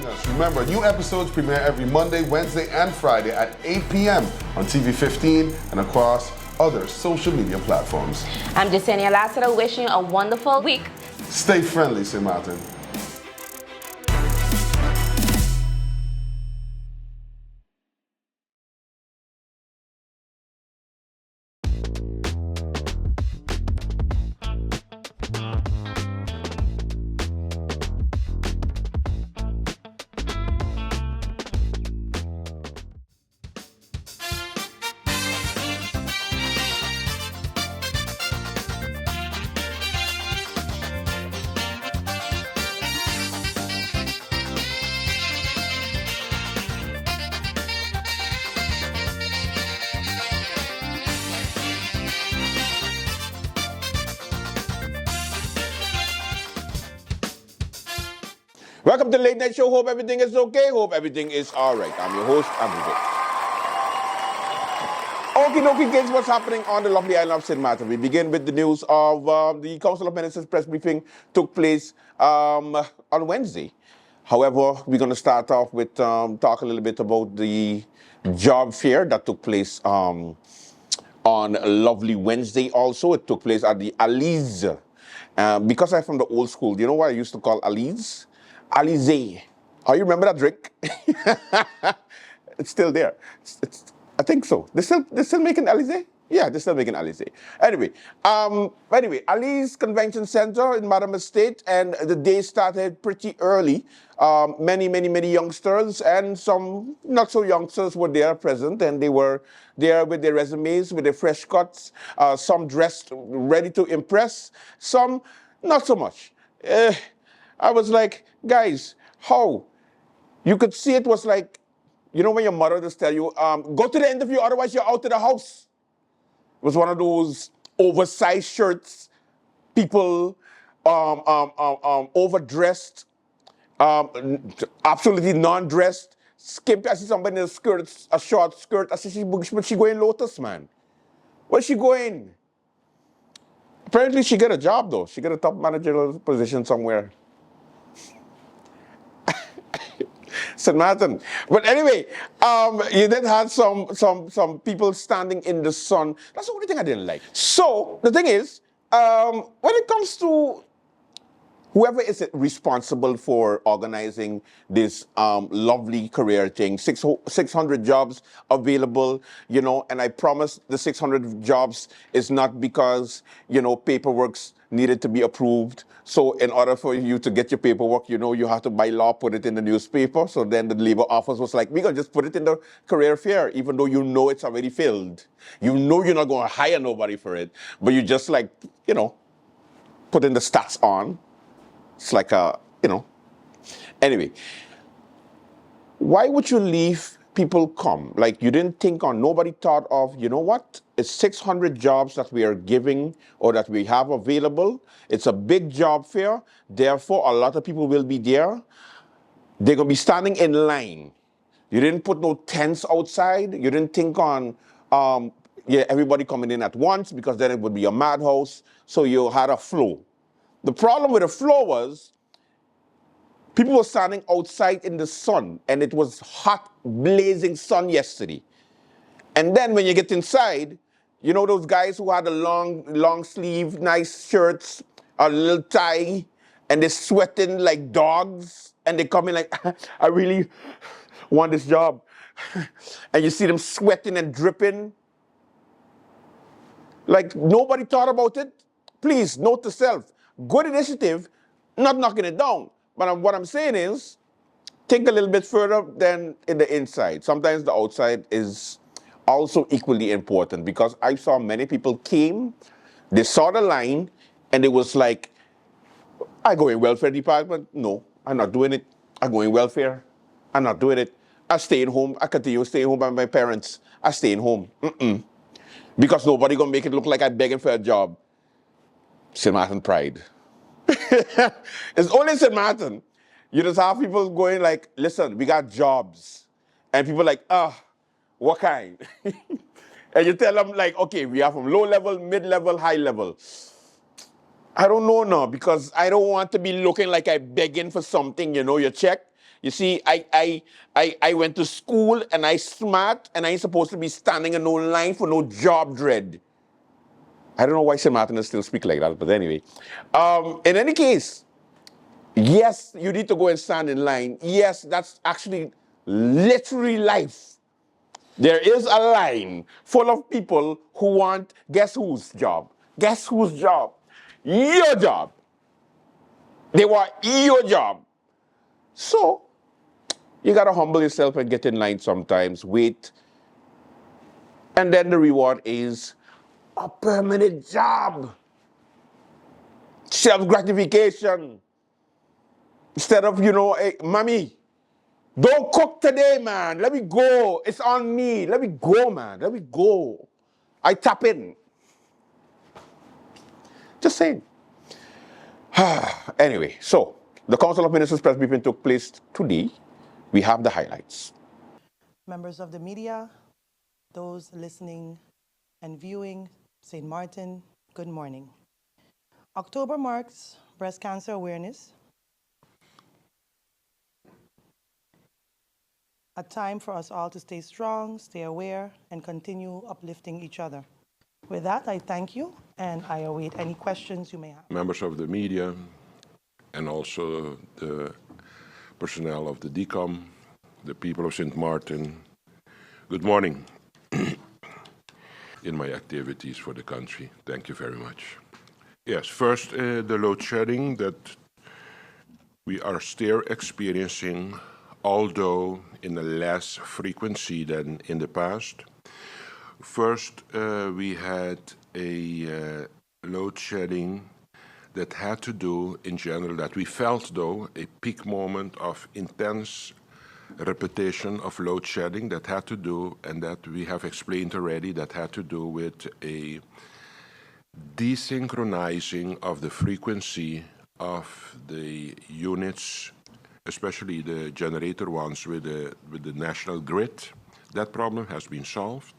us. Remember, new episodes premiere every Monday, Wednesday, and Friday at 8 p.m. on TV 15 and across other social media platforms. I'm Jasenia Lassiter, wishing you a wonderful week. Stay friendly, St. Martin. Welcome to the Late Night Show. Hope everything is okay. Hope everything is all right. I'm your host, Andrew. Okie dokie, kids, what's happening on the lovely island of St. Martin? We begin with the news of the Council of Ministers press briefing took place on Wednesday. However, we're going to start off with talk a little bit about the job fair that took place on lovely Wednesday also. It took place at the Alize. Because I'm from the old school, do you know what I used to call Alize? Alize. Oh, you remember that drink? It's still there. I think so. They're still making Alize? Yeah, they're still making Alize. Anyway, Alize Convention Center in Madam Estate, and the day started pretty early. Many youngsters and some not so youngsters were there present, and they were there with their resumes, with their fresh cuts. Some dressed ready to impress, some not so much. I was like, guys, how? You could see it was like, you know when your mother just tell you, go to the interview, otherwise you're out of the house. It was one of those oversized shirts, people overdressed, absolutely non-dressed, skimpy. I see somebody in a short skirt. I see she going Lotus, man. Where's she going? Apparently she got a job though. She got a top managerial position somewhere. St. Martin. But anyway, you did have some people standing in the sun. That's the only thing I didn't like. So the thing is, when it comes to whoever is responsible for organizing this lovely career thing, 600 jobs available, you know, and I promise the 600 jobs is not because, you know, paperwork's needed to be approved. So in order for you to get your paperwork, you know, you have to by law put it in the newspaper. So then the labor office was like, we're going to just put it in the career fair, even though you know it's already filled. You know you're not going to hire nobody for it, but you just like, you know, put in the stats on. It's like a, you know. Anyway, why would you leave people come? Like you didn't think on, nobody thought of, you know what? It's 600 jobs that we are giving or that we have available. It's a big job fair. Therefore, a lot of people will be there. They're going to be standing in line. You didn't put no tents outside. You didn't think on, everybody coming in at once because then it would be a madhouse. So you had a flow. The problem with the flow was people were standing outside in the sun, and it was hot, blazing sun yesterday. And then when you get inside, you know those guys who had a long sleeve, nice shirts, a little tie, and they're sweating like dogs, and they come in like, I really want this job. And you see them sweating and dripping. Like nobody thought about it. Please, note to self. Good initiative, not knocking it down. But what I'm saying is, think a little bit further than in the inside. Sometimes the outside is also equally important because I saw many people came, they saw the line, and it was like, I go in welfare department. No, I'm not doing it. I go in welfare. I'm not doing it. I stay in home. I continue staying home by my parents. I stay in home. Because nobody gonna make it look like I'm begging for a job. St. Martin pride. It's only St. Martin. You just have people going like, listen, we got jobs. And people like, what kind? And you tell them like, okay, we are from low level, mid level, high level. I don't know now because I don't want to be looking like I'm begging for something, you know, your check. You see, I went to school and I smart and I ain't supposed to be standing in no line for no job dread. I don't know why St. Martin still speak like that, but anyway. In any case, yes, you need to go and stand in line. Yes, that's actually literally life. There is a line full of people who want, guess whose job? Guess whose job? Your job. They want your job. So, you gotta humble yourself and get in line sometimes, wait. And then the reward is a permanent job. Self-gratification. Instead of, hey, mommy, don't cook today, man. Let me go. It's on me. Let me go, man. Let me go. I tap in. Just saying. Anyway, so the Council of Ministers press briefing took place today. We have the highlights. Members of the media, those listening and viewing St. Martin, good morning. October marks Breast Cancer Awareness, a time for us all to stay strong, stay aware, and continue uplifting each other. With that, I thank you, and I await any questions you may have. Members of the media, and also the personnel of the DCOM, the people of St. Martin, good morning in my activities for the country. Thank you very much. Yes, first, the load shedding that we are still experiencing, although in a less frequency than in the past. First, we had a load shedding that had to do, in general, that we felt, though, a peak moment of intense repetition of load shedding that had to do, and that we have explained already, that had to do with a desynchronizing of the frequency of the units, especially the generator ones with the national grid. That problem has been solved.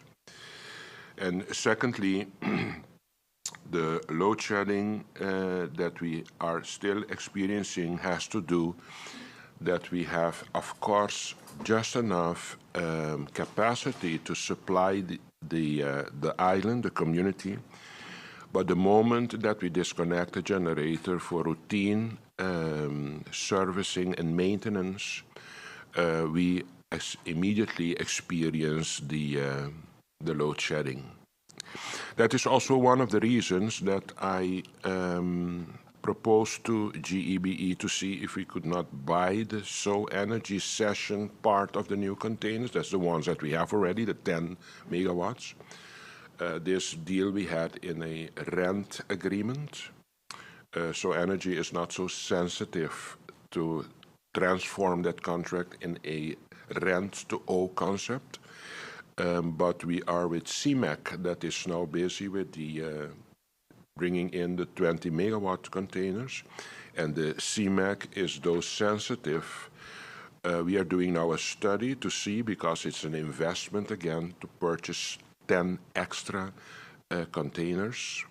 And secondly, the load shedding that we are still experiencing has to do that we have, of course, just enough capacity to supply the island, the community. But the moment that we disconnect the generator for routine servicing and maintenance, we immediately experience the load shedding. That is also one of the reasons that I proposed to GEBE to see if we could not buy the So Energy session part of the new containers. That's the ones that we have already, the 10 megawatts. This deal we had in a rent agreement. So Energy is not so sensitive to transform that contract in a rent-to-own concept. But we are with CMAC that is now busy with the bringing in the 20 megawatt containers. And the CMAC is those sensitive. We are doing now a study to see, because it's an investment again, to purchase 10 extra containers.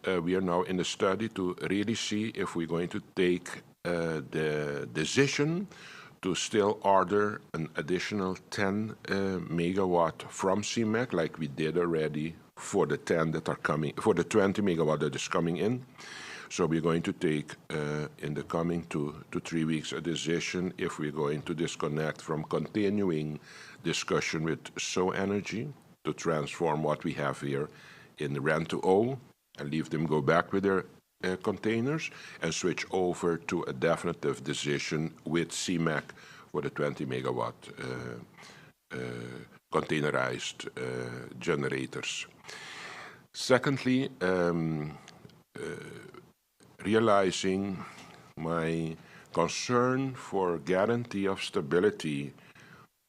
We are now in the study to really see if we're going to take the decision to still order an additional 10 megawatt from CMAC, like we did already for the 10 that are coming, for the 20 megawatt that is coming in. So we're going to take in the coming 2 to 3 weeks a decision if we're going to disconnect from continuing discussion with So Energy to transform what we have here in rent-to-own and leave them go back with their containers and switch over to a definitive decision with CMAC for the 20 megawatt containerized generators. Secondly, realizing my concern for guarantee of stability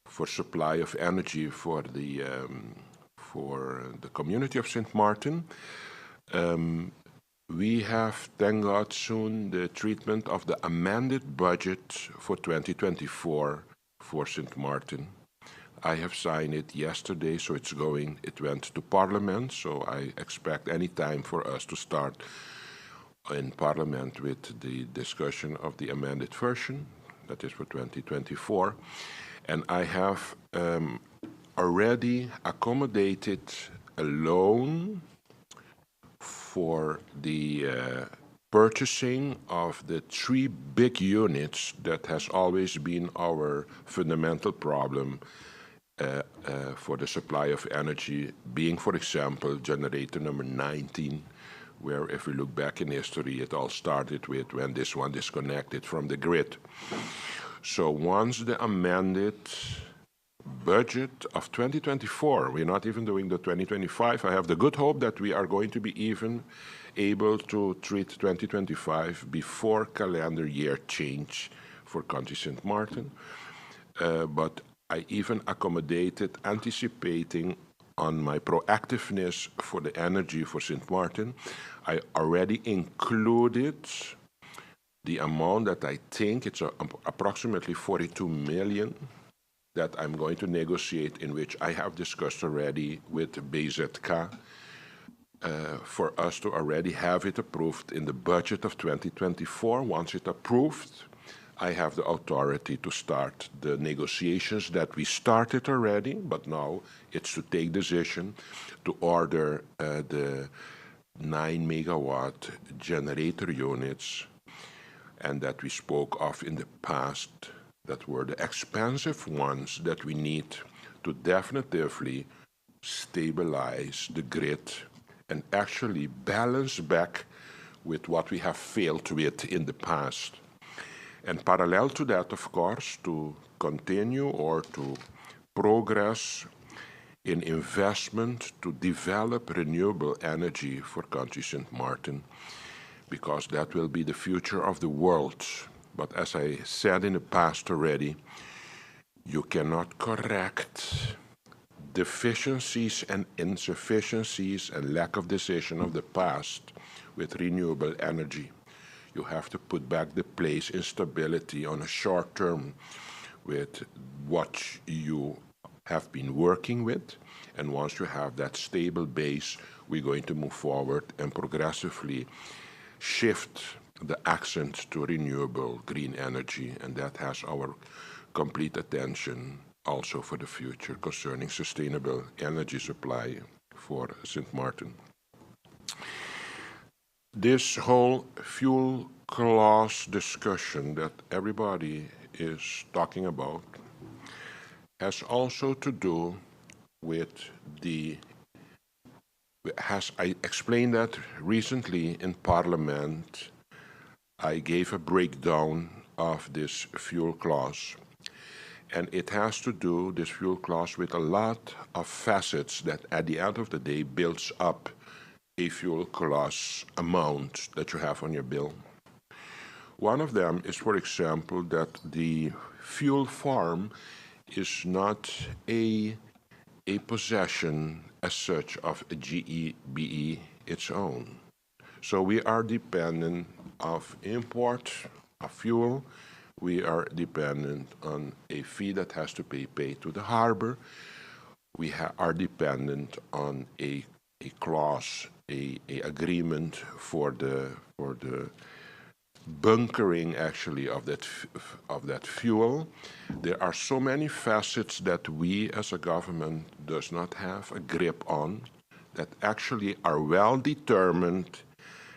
for supply of energy for the community of St. Martin, we have, thank God, soon the treatment of the amended budget for 2024 for St. Martin. I have signed it yesterday, so it went to Parliament, so I expect any time for us to start in Parliament with the discussion of the amended version. that is for 2024. And I have already accommodated a loan for the purchasing of the 3 big units that has always been our fundamental problem for the supply of energy, being, for example, generator number 19, where if we look back in history, it all started with when this one disconnected from the grid. So once the amended budget of 2024, we're not even doing the 2025, I have the good hope that we are going to be even able to treat 2025 before calendar year change for County St. Martin. But I even accommodated, anticipating on my proactiveness for the energy for St. Martin. I already included the amount that I think it's approximately 42 million that I'm going to negotiate, in which I have discussed already with BZK for us to already have it approved in the budget of 2024. Once it's approved, I have the authority to start the negotiations that we started already, but now it's to take decision to order the 9 megawatt generator units, and that we spoke of in the past, that were the expensive ones that we need to definitively stabilize the grid and actually balance back with what we have failed with in the past. And parallel to that, of course, to continue or to progress in investment to develop renewable energy for County St. Martin, because that will be the future of the world. But as I said in the past already, you cannot correct deficiencies and insufficiencies and lack of decision of the past with renewable energy. You have to put back the place in stability on a short term with what you have been working with. And once you have that stable base, we're going to move forward and progressively shift the accent to renewable green energy. And that has our complete attention also for the future concerning sustainable energy supply for St. Martin. This whole fuel clause discussion that everybody is talking about has also to do with I explained that recently in Parliament. I gave a breakdown of this fuel clause, and it has to do, this fuel clause, with a lot of facets that at the end of the day builds up a fuel clause amount that you have on your bill. One of them is, for example, that the fuel farm is not a possession as such of a GEBE its own. So we are dependent of import of fuel. We are dependent on a fee that has to be paid to the harbor. We are dependent on a clause, a agreement for the bunkering actually of that fuel. There are so many facets that we as a government does not have a grip on, that actually are well determined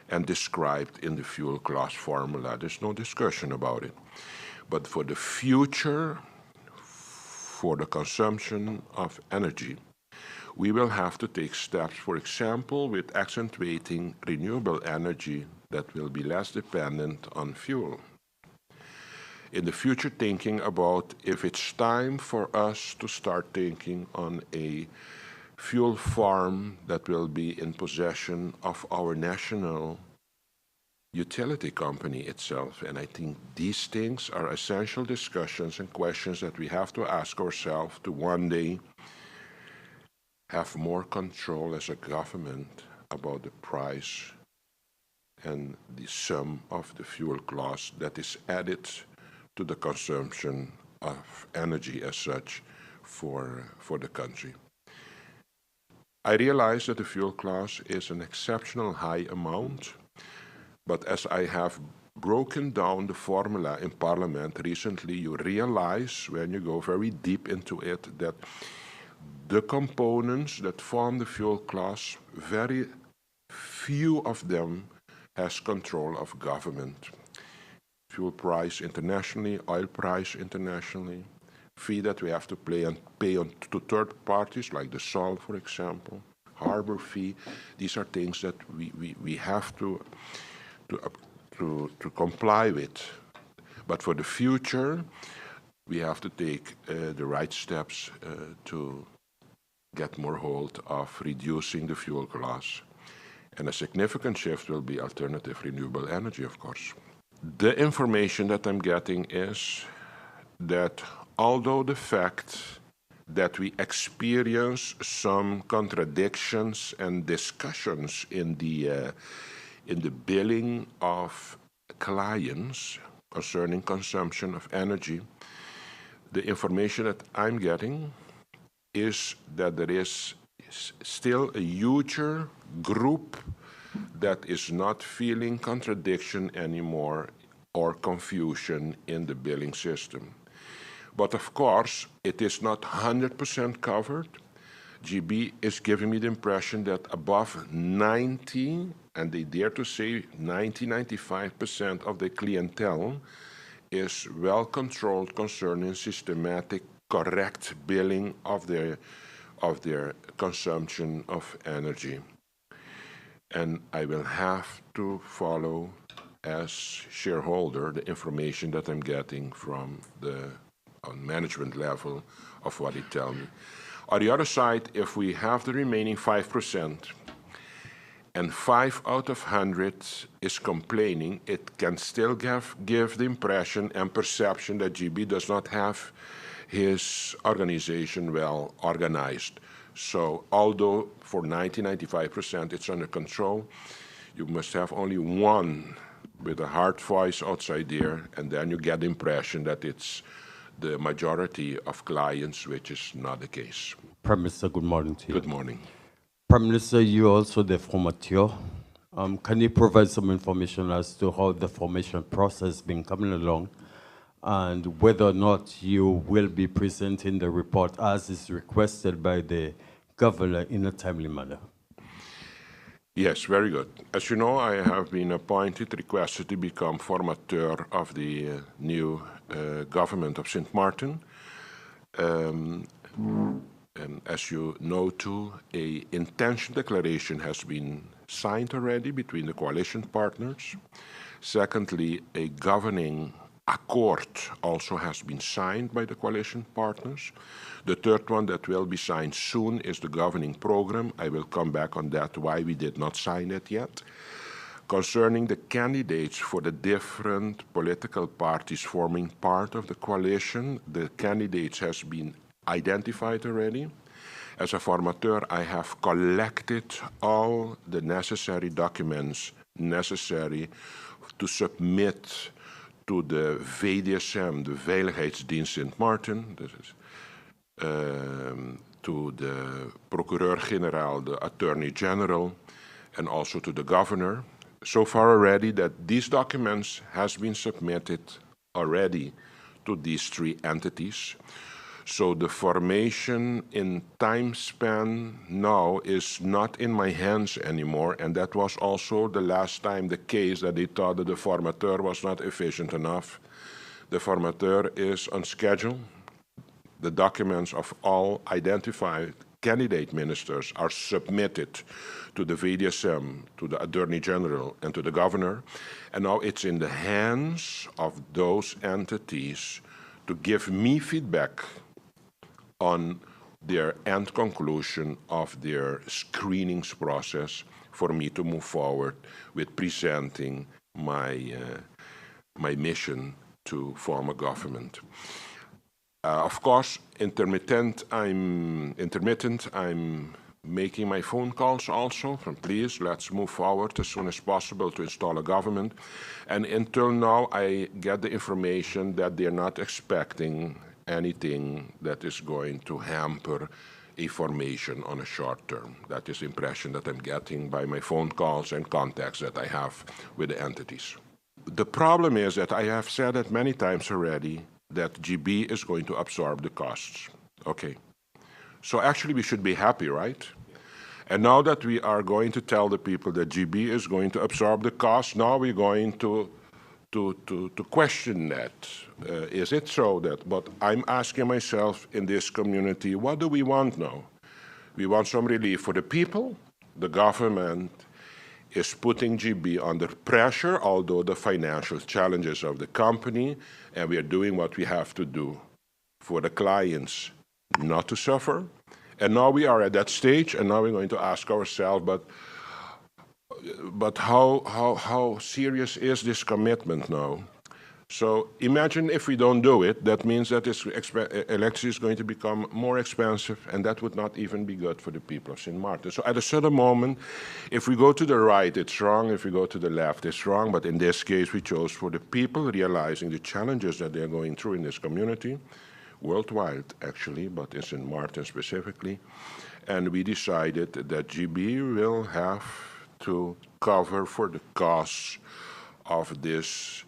and described in the fuel clause formula. There's no discussion about it. But for the future, for the consumption of energy, we will have to take steps, for example, with accentuating renewable energy that will be less dependent on fuel. In the future, thinking about if it's time for us to start thinking on a fuel farm that will be in possession of our national utility company itself. And I think these things are essential discussions and questions that we have to ask ourselves to one day have more control as a government about the price and the sum of the fuel clause that is added to the consumption of energy as such for the country. I realize that the fuel clause is an exceptional high amount, but as I have broken down the formula in Parliament recently, you realize when you go very deep into it that the components that form the fuel class, very few of them has control of government. Fuel price internationally, oil price internationally, fee that we have to pay to third parties like the salt, for example, harbor fee. These are things that we have to comply with. But for the future, we have to take the right steps to get more hold of reducing the fuel class. And a significant shift will be alternative renewable energy, of course. The information that I'm getting is that although the fact that we experience some contradictions and discussions in the billing of clients concerning consumption of energy, the information that I'm getting is that there is still a huger group that is not feeling contradiction anymore or confusion in the billing system. But of course, it is not 100% covered. GB is giving me the impression that above 90, and they dare to say 90-95% of the clientele is well controlled concerning systematic, correct billing of their consumption of energy. And I will have to follow as shareholder the information that I'm getting from the management level of what they tell me. On the other side, if we have the remaining 5% and 5 out of 100 is complaining, it can still give the impression and perception that GB does not have his organization well organized. So although for 90-95% it's under control, you must have only one with a hard voice outside there, and then you get the impression that it's the majority of clients, which is not the case. Prime Minister, good morning to you. Good morning. Prime Minister, you are also the formateur. Can you provide some information as to how the formation process has been coming along and whether or not you will be presenting the report as is requested by the governor in a timely manner? Yes, very good. As you know, I have been requested to become formateur of the new government of St. Martin. And as you know too, an intention declaration has been signed already between the coalition partners. Secondly, a governing accord also has been signed by the coalition partners. The third one that will be signed soon is the governing program. I will come back on that, why we did not sign it yet. Concerning the candidates for the different political parties forming part of the coalition, the candidates has been identified already. As a formateur, I have collected all the necessary documents necessary to submit to the VDSM, the Veiligheidsdienst Sint Maarten, to the Procureur-Generaal, the Attorney General, and also to the Governor. So far already that these documents has been submitted already to these three entities. So the formation in time span now is not in my hands anymore, and that was also the last time the case that they thought that the formateur was not efficient enough. The formateur is on schedule. The documents of all identified candidate ministers are submitted to the VDSM, to the Attorney General, and to the Governor. And now it's in the hands of those entities to give me feedback on their end conclusion of their screenings process for me to move forward with presenting my mission to form a government. Of course, intermittent, I'm making my phone calls also from please, let's move forward as soon as possible to install a government. And until now, I get the information that they're not expecting anything that is going to hamper a formation on a short term. That is the impression that I'm getting by my phone calls and contacts that I have with the entities. the problem is that I have said it many times already that GB is going to absorb the costs. Okay. So actually we should be happy, right? And now that we are going to tell the people that GB is going to absorb the cost, now we're going to question that. Is it so that, but I'm asking myself in this community, what do we want now? We want some relief for the people. The government is putting GB under pressure, although the financial challenges of the company, and we are doing what we have to do for the clients not to suffer. And now we are at that stage, and now we're going to ask ourselves, but how serious is this commitment now? So imagine if we don't do it, that means that this electricity is going to become more expensive, and that would not even be good for the people of St. Martin. So at a certain moment, if we go to the right, it's wrong. If we go to the left, it's wrong. But in this case, we chose for the people, realizing the challenges that they're going through in this community, worldwide actually, but in St. Martin specifically. And we decided that GB will have to cover for the costs of this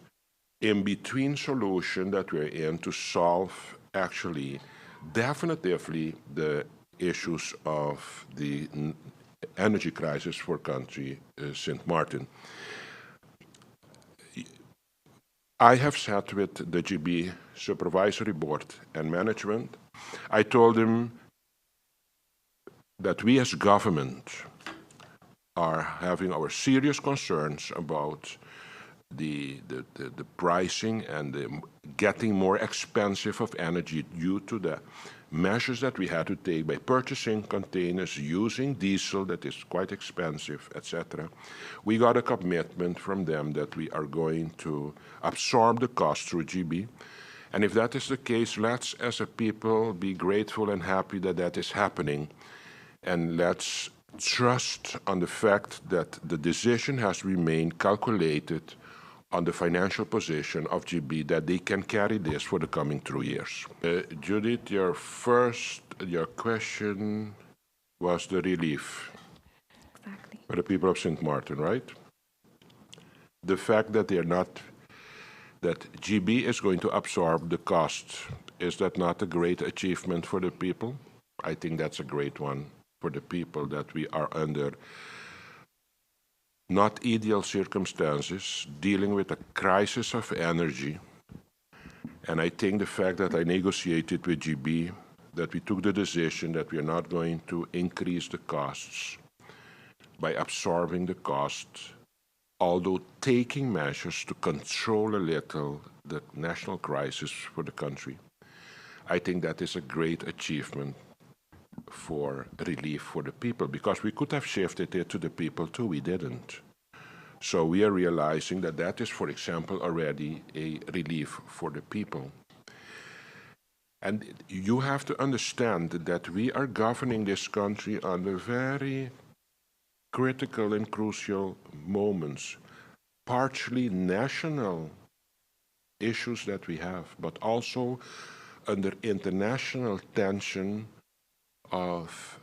in-between solution that we're in to solve actually definitively the issues of the energy crisis for country St. Martin. I have sat with the GB Supervisory Board and management. I told them that we as government are having our serious concerns about the pricing and the getting more expensive of energy due to the measures that we had to take by purchasing containers, using diesel that is quite expensive, etc. We got a commitment from them that we are going to absorb the cost through GB. And if that is the case, let's as a people be grateful and happy that that is happening. And let's trust on the fact that the decision has remained calculated on the financial position of GB, that they can carry this for the coming 2 years. Judith, your question was the relief. Exactly. For the people of St. Martin, right? The fact that that GB is going to absorb the cost, is that not a great achievement for the people? I think that's a great one for the people, that we are under not ideal circumstances, dealing with a crisis of energy. And I think the fact that I negotiated with GB, that we took the decision that we are not going to increase the costs by absorbing the cost, although taking measures to control a little the national crisis for the country. I think that is a great achievement for relief for the people, because we could have shifted it to the people too, we didn't. So we are realizing that that is, for example, already a relief for the people. And you have to understand that we are governing this country under very critical and crucial moments, partially national issues that we have, but also under international tension of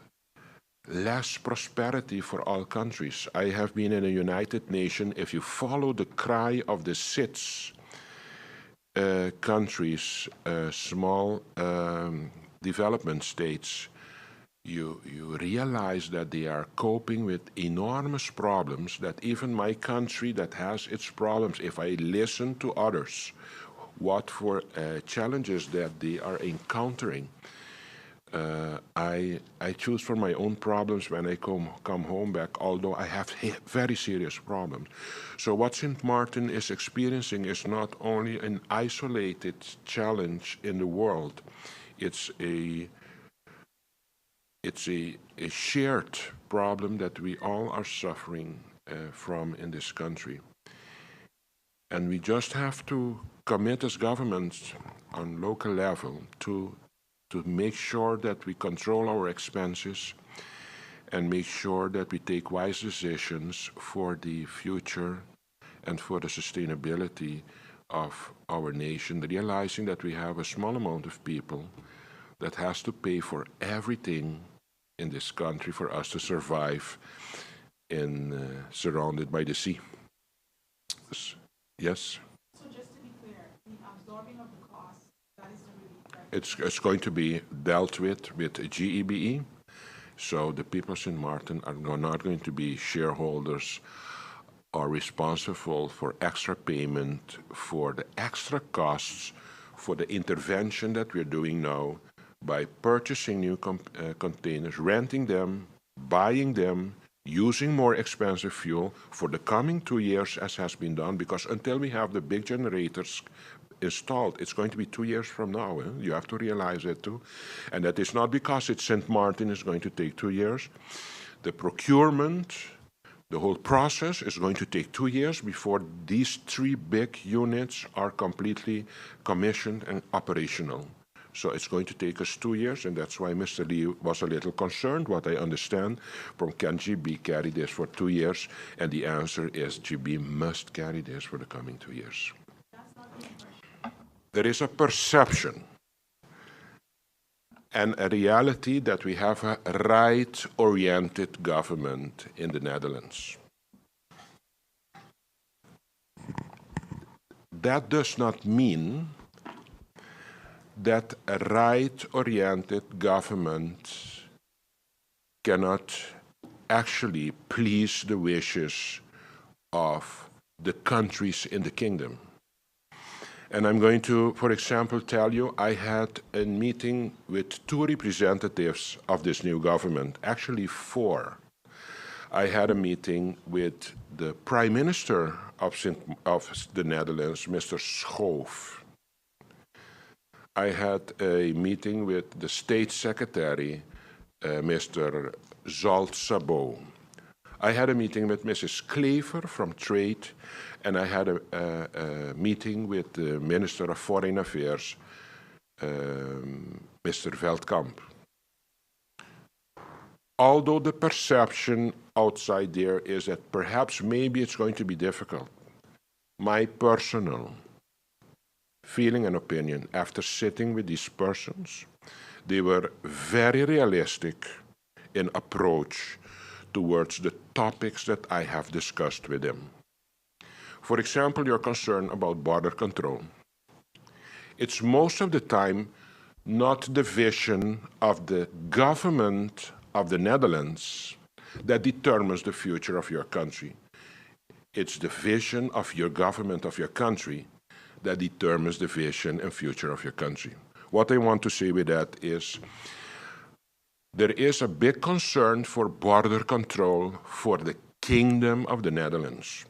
less prosperity for all countries. I have been in a United Nations. If you follow the cry of the SIDS countries, small development states, you realize that they are coping with enormous problems, that even my country that has its problems, if I listen to others, what for challenges that they are encountering, I choose for my own problems when I come home back, although I have very serious problems. So what St. Martin is experiencing is not only an isolated challenge in the world, it's a shared problem that we all are suffering from in this country. And we just have to commit as governments on local level to make sure that we control our expenses and make sure that we take wise decisions for the future and for the sustainability of our nation, realizing that we have a small amount of people that has to pay for everything in this country for us to survive surrounded by the sea. Yes? So just to be clear, the absorbing of the cost, that is the relief, right? It's going to be dealt with GEBE. So the people of St. Martin are not going to be shareholders or responsible for extra payment for the extra costs for the intervention that we're doing now by purchasing new containers, renting them, buying them, using more expensive fuel for the coming 2 years as has been done, because until we have the big generators installed, it's going to be 2 years from now. You have to realize it too. And that is not because it's St. Martin is going to take 2 years. The procurement, the whole process is going to take 2 years before these 3 big units are completely commissioned and operational. So it's going to take us 2 years, and that's why Mr. Lee was a little concerned. What I understand from can GB carry this for 2 years? And the answer is GB must carry this for the coming 2 years. There is a perception and a reality that we have a right-oriented government in the Netherlands. That does not mean that a right-oriented government cannot actually please the wishes of the countries in the kingdom. And I'm going to, for example, tell you, I had a meeting with 2 representatives of this new government, actually 4. I had a meeting with the Prime Minister of the Netherlands, Mr. Schoof. I had a meeting with the State Secretary, Mr. Zalt-Sabot. I had a meeting with Mrs. Klever from Trade, and I had a meeting with the Minister of Foreign Affairs, Mr. Veldkamp. Although the perception outside there is that perhaps maybe it's going to be difficult, my personal feeling and opinion after sitting with these persons, they were very realistic in approach towards the topics that I have discussed with them. For example, your concern about border control. It's most of the time not the vision of the government of the Netherlands that determines the future of your country. It's the vision of your government of your country that determines the vision and future of your country. What I want to say with that is there is a big concern for border control for the Kingdom of the Netherlands.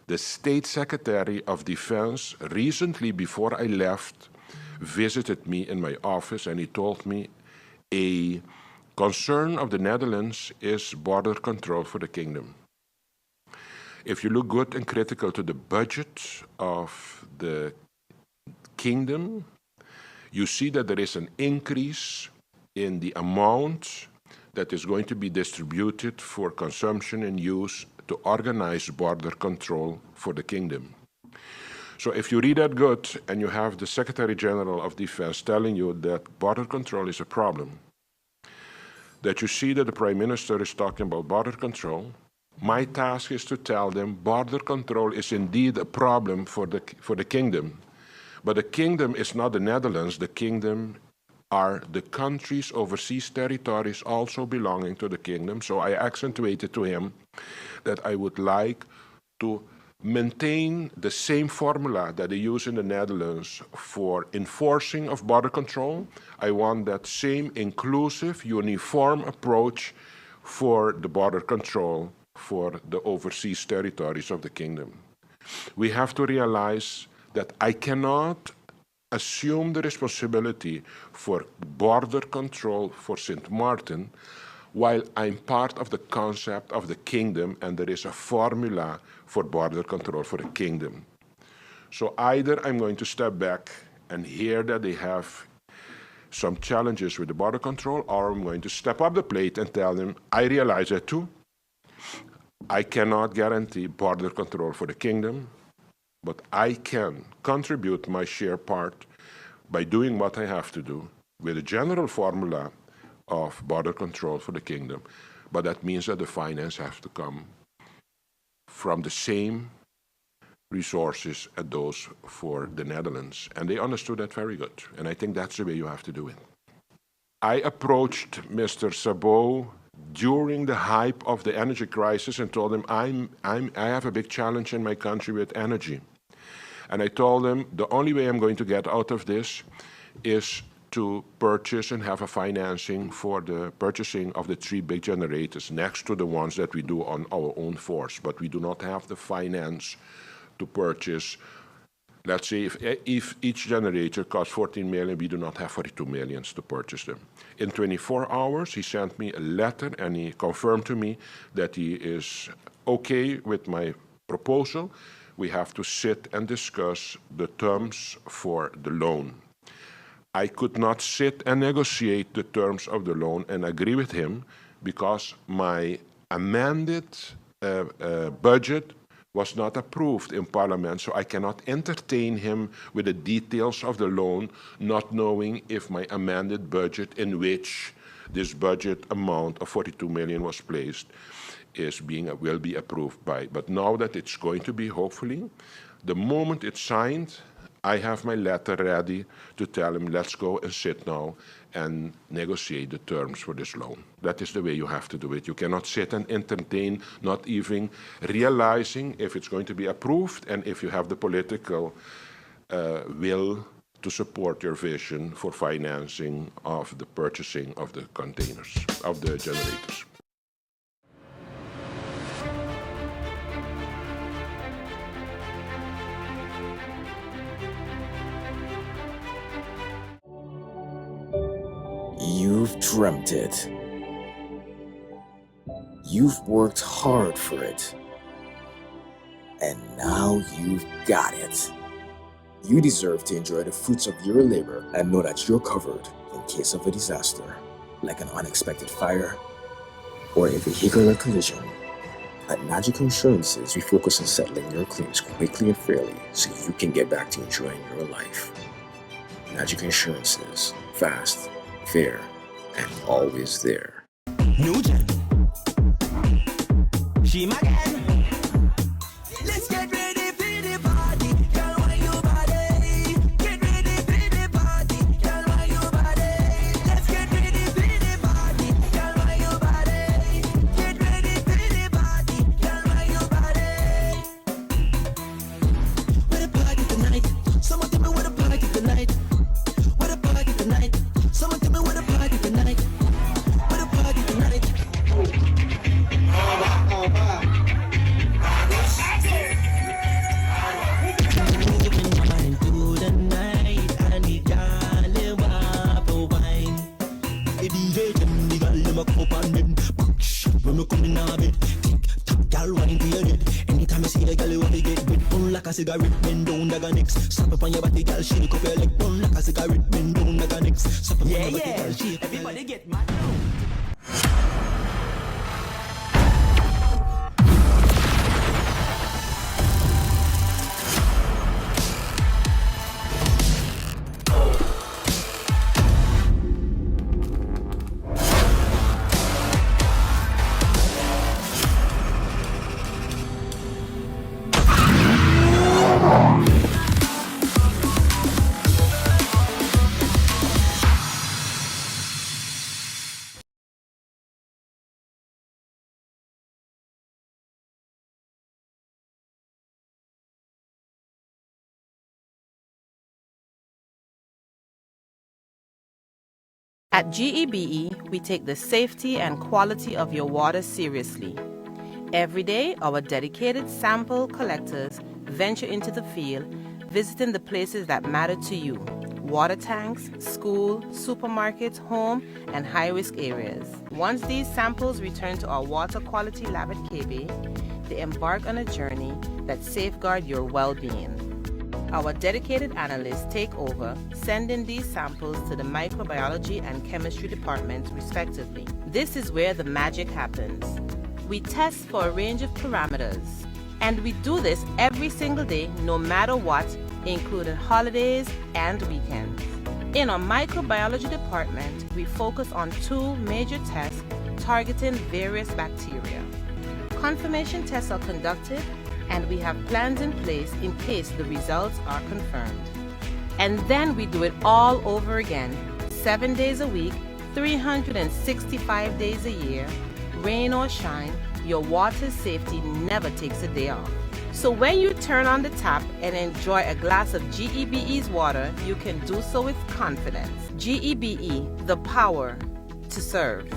The State Secretary of Defense recently, before I left, visited me in my office, and he told me a concern of the Netherlands is border control for the kingdom. If you look good and critical to the budget of the kingdom, you see that there is an increase in the amount that is going to be distributed for consumption and use to organize border control for the kingdom. So if you read that good and you have the Secretary General of Defense telling you that border control is a problem, that you see that the Prime Minister is talking about border control, my task is to tell them border control is indeed a problem for the kingdom. But the kingdom is not the Netherlands. The kingdom are the countries, overseas territories also belonging to the kingdom. So I accentuated to him that I would like to maintain the same formula that they use in the Netherlands for enforcing of border control. I want that same inclusive, uniform approach for the border control for the overseas territories of the kingdom. We have to realize that I cannot assume the responsibility for border control for St. Martin while I'm part of the concept of the kingdom and there is a formula for border control for the kingdom. So either I'm going to step back and hear that they have some challenges with the border control, or I'm going to step up the plate and tell them, I realize that too. I cannot guarantee border control for the kingdom, but I can contribute my share part by doing what I have to do with a general formula of border control for the kingdom. But that means that the finance has to come from the same resources as those for the Netherlands. And they understood that very good. And I think that's the way you have to do it. I approached Mr. Sabot during the hype of the energy crisis and told him, I have a big challenge in my country with energy. And I told him, the only way I'm going to get out of this is to purchase and have a financing for the purchasing of the 3 big generators next to the ones that we do on our own force. But we do not have the finance to purchase. Let's say if each generator costs 14 million, we do not have 42 million to purchase them. In 24 hours, he sent me a letter and he confirmed to me that he is okay with my proposal. We have to sit and discuss the terms for the loan. I could not sit and negotiate the terms of the loan and agree with him because my amended budget was not approved in Parliament, so I cannot entertain him with the details of the loan, not knowing if my amended budget, in which this budget amount of 42 million was placed, will be approved by. But now that it's going to be, hopefully, the moment it's signed, I have my letter ready to tell him, let's go and sit now and negotiate the terms for this loan. That is the way you have to do it. You cannot sit and entertain, not even realizing if it's going to be approved and if you have the political will to support your vision for financing of the purchasing of the containers, of the generators. You've dreamt it. You've worked hard for it. And now you've got it. You deserve to enjoy the fruits of your labor and know that you're covered in case of a disaster, like an unexpected fire or a vehicular collision. At Magic Insurances, we focus on settling your claims quickly and fairly so you can get back to enjoying your life. Magic Insurances, fast, fair, and always there. New Gen. She my gang. Let's get ready for the party. Girl, why your body? Get ready for the party. Girl, why your body? Let's get ready for the party. Girl, why your body? Get ready for the party. Girl, why your body? Where the party tonight? Someone tell me where the party tonight. Where the party tonight? Someone tell me where the party tonight. Where the party tonight? Anytime I see a girl, you want to get bit. Burn like a cigarette, bend down like a nix. Slap up on your body, girl, shake up your leg. Burn like a cigarette, bend down like a nix. Slap up on your body, girl, shake up your leg. Everybody get mad now. At GEBE, we take the safety and quality of your water seriously. Every day, our dedicated sample collectors venture into the field, visiting the places that matter to you: water tanks, school, supermarkets, home, and high-risk areas. Once these samples return to our water quality lab at KB, they embark on a journey that safeguards your well-being. Our dedicated analysts take over, sending these samples to the microbiology and chemistry department, respectively. This is where the magic happens. We test for a range of parameters, and we do this every single day, no matter what, including holidays and weekends. In our microbiology department, we focus on 2 major tests targeting various bacteria. Confirmation tests are conducted and we have plans in place in case the results are confirmed. And then we do it all over again, 7 days a week, 365 days a year, rain or shine, your water safety never takes a day off. So when you turn on the tap and enjoy a glass of GEBE's water, you can do so with confidence. GEBE, the power to serve.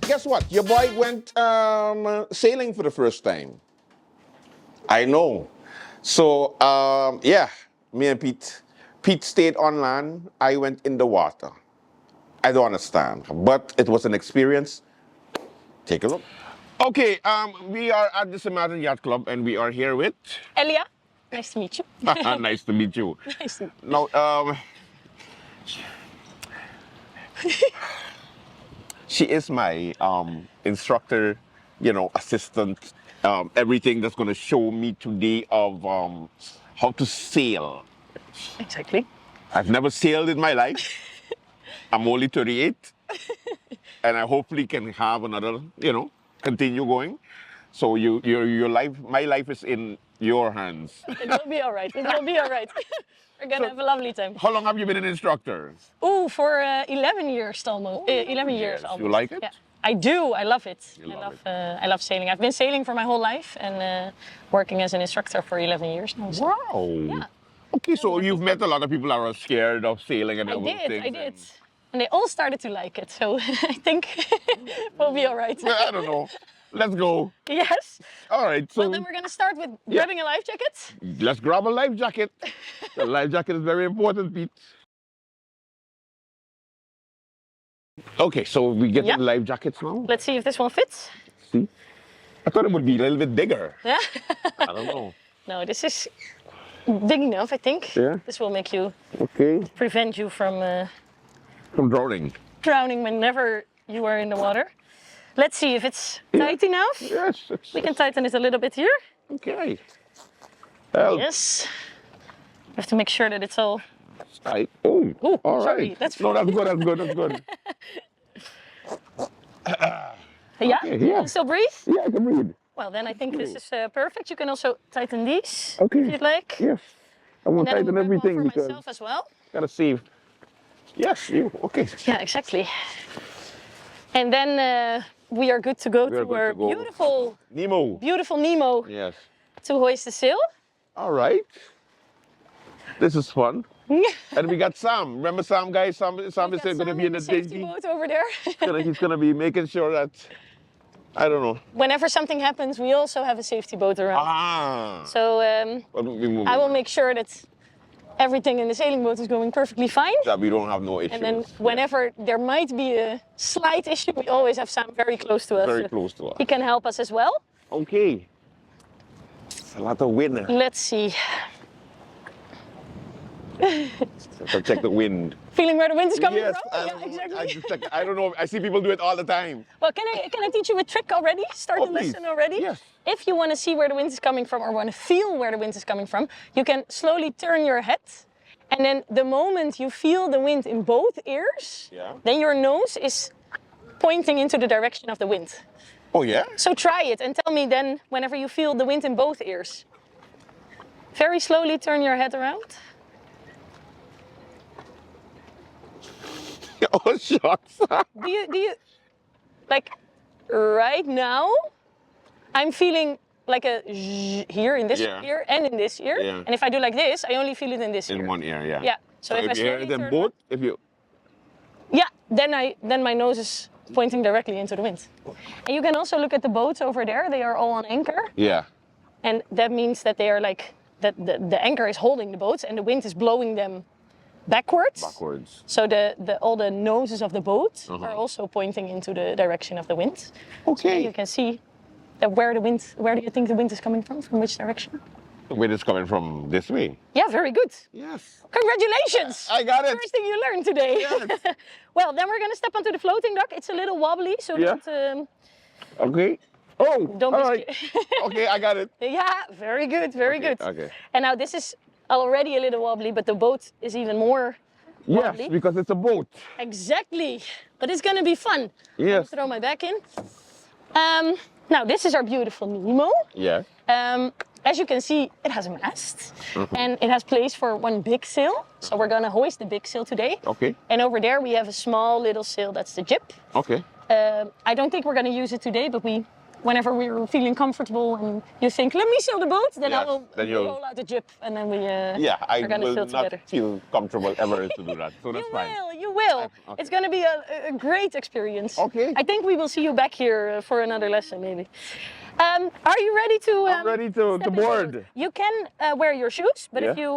Guess what? Your boy went sailing for the first time. I know. So, yeah, me and Pete stayed on land. I went in the water. I don't understand, but it was an experience. Take a look. Okay, we are at the Samaritan Yacht Club, and we are here with... Elia, nice to meet you. Nice to meet you. Nice to meet you. Now, she is my instructor, assistant, everything that's going to show me today of how to sail. Exactly. I've never sailed in my life. I'm only 38. And I hopefully can have another, continue going. So your life, my life is in your hands. It will be all right. It will be all right. We're going to have a lovely time. How long have you been an instructor? Oh, for 11 years almost. 11 years almost. You like it? Yeah. I do. I love it. I love sailing. I've been sailing for my whole life and working as an instructor for 11 years now. So. Wow. Yeah. Okay, so you've met a lot of people that are scared of sailing and all those things. I did. And they all started to like it. So I think we'll be all right. I don't know. Let's go. Yes. All right. So Well, then we're going to start with grabbing a life jacket. Let's grab a life jacket. The life jacket is very important, Pete. Okay, so we get the life jackets now. Let's see if this one fits. See? I thought it would be a little bit bigger. Yeah. I don't know. No, this is big enough, I think. Yeah. This will make you prevent you from drowning. Drowning whenever you are in the water. Let's see if it's tight enough. Yes. We can tighten it a little bit here. Okay. Yes. We have to make sure that it's all tight. Oh, all sorry, right. that's No, that's good, that's good, that's good. Yeah? Okay, You yeah. can still breathe? Yeah, I can breathe. Well, then I think this is perfect. You can also tighten these Okay. if you'd like. Yes. I want to And then tighten I will grab everything one for because myself as well. gotta see. Yes, you. Okay. Yeah, exactly. And then we are good to go to our beautiful Nemo Yes. to hoist the sail. All right. This is fun. And we got Sam. Remember Sam, guys? Sam is going to be in the safety dinghy. boat over there. He's going to be making sure that, I don't know. Whenever something happens, we also have a safety boat around. Ah. So I will make sure that everything in the sailing boat is going perfectly fine. That we don't have no issues. And then whenever there might be a slight issue, we always have Sam very close to us. Very close to us. He can help us as well. Okay. It's a lot of wind. Let's see. So check the wind. Feeling where the wind is coming Yes, from? Yeah, exactly. I don't know. I see people do it all the time. Well, can I teach you a trick already? Start the please. lesson already? Yes. If you want to see where the wind is coming from or want to feel where the wind is coming from, you can slowly turn your head. And then the moment you feel the wind in both ears, then your nose is pointing into the direction of the wind. Oh, yeah? So try it and tell me then whenever you feel the wind in both ears. Very slowly turn your head around. Oh, shucks. Do you, like, right now, I'm feeling like a zzz here in this ear and in this ear. Yeah. And if I do like this, I only feel it in this ear. In one ear, yeah. Yeah. So if I you hear slowly it in turn both, if you... Yeah, then my nose is pointing directly into the wind. And you can also look at the boats over there. They are all on anchor. Yeah. And that means that they are like, that the anchor is holding the boats and the wind is blowing them backwards. So all the noses of the boat are also pointing into the direction of the wind. Okay. So you can see that where do you think the wind is coming from which direction? Wind is coming from this way. Yeah, very good. Yes. Congratulations! I got it. First thing you learned today. Yes. Well, then we're gonna step onto the floating dock. It's a little wobbly, so Yeah. Okay. Oh, don't all be right. Okay, I got it. Yeah, very good, very Okay, good. okay. And now this is already a little wobbly, but the boat is even more wobbly. Yes, because it's a boat. Exactly. But it's gonna be fun. Yes. Throw my back in. Now this is our beautiful Nemo. Yeah. As you can see, it has a mast and it has place for one big sail. So we're gonna hoist the big sail today. Okay. And over there we have a small little sail, that's the jib. Okay. I don't think we're gonna use it today, but whenever we're feeling comfortable and you think, let me sail the boat, then I Yes, will then you'll- roll out the jib and then we Yeah, I are gonna will sail not together. feel comfortable ever to do that. So that's fine. You will. Okay. It's going to be a great experience. Okay. I think we will see you back here for another lesson, maybe. Are you ready to? I'm ready to step into board. the boat? You can wear your shoes, but if Yeah. you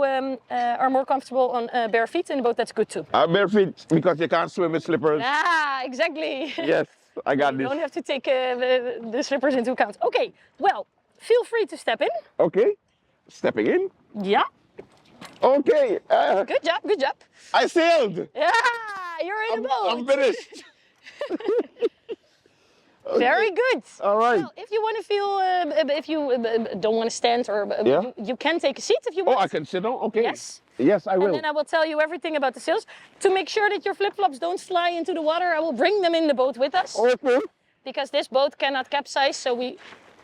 are more comfortable on bare feet in the boat, that's good too. Bare feet because you can't swim with slippers. Ah, exactly. Yes, I got You this. don't have to take the slippers into account. Okay. Well, feel free to step in. Okay. Stepping in. Yeah. Okay. Good job. Good job. I sailed. Yeah. You're in the boat. I'm finished. Very good. All right. Well, if you want to feel, if you don't want to stand, or Yeah. you can take a seat if you Oh, want. I can sit down? Okay. Yes. Yes, I will. And then I will tell you everything about the sails. To make sure that your flip-flops don't fly into the water, I will bring them in the boat with us. Okay. Because this boat cannot capsize, so we